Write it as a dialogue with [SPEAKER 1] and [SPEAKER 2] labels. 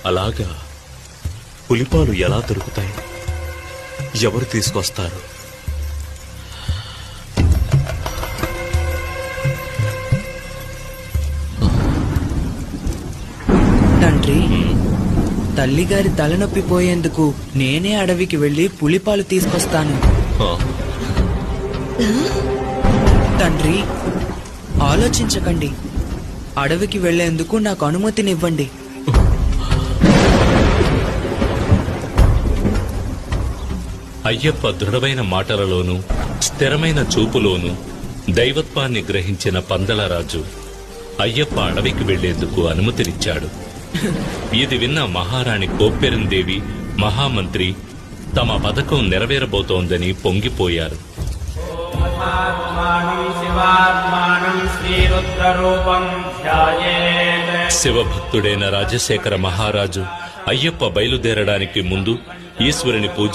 [SPEAKER 1] అలాగా పులిపాలు ఎలా దొరుకుతాయి? ఎవరు తీసుకొస్తారు?
[SPEAKER 2] తండ్రి, తల్లిగారి తలనొప్పి పోయేందుకు నేనే అడవికి వెళ్లి పులిపాలు తీసుకొస్తాను. తండ్రి, ఆలోచించకండి. అడవికి వెళ్లేందుకు నాకు అనుమతినివ్వండి.
[SPEAKER 3] అయ్యప్ప దృఢమైన మాటలలోనూ స్థిరమైన చూపులోనూ దైవత్వాన్ని గ్రహించిన పందలరాజు అయ్యప్ప అడవికి వెళ్లేందుకు అనుమతినిచ్చాడు. ఇది విన్న మహారాణి కోప్పెరందేవి, మహామంత్రి తమ పథకం నెరవేరబోతోందని పొంగిపోయారు. శివభక్తుడైన రాజశేఖర మహారాజు అయ్యప్ప బయలుదేరడానికి ముందు ఈశ్వరుని పూజ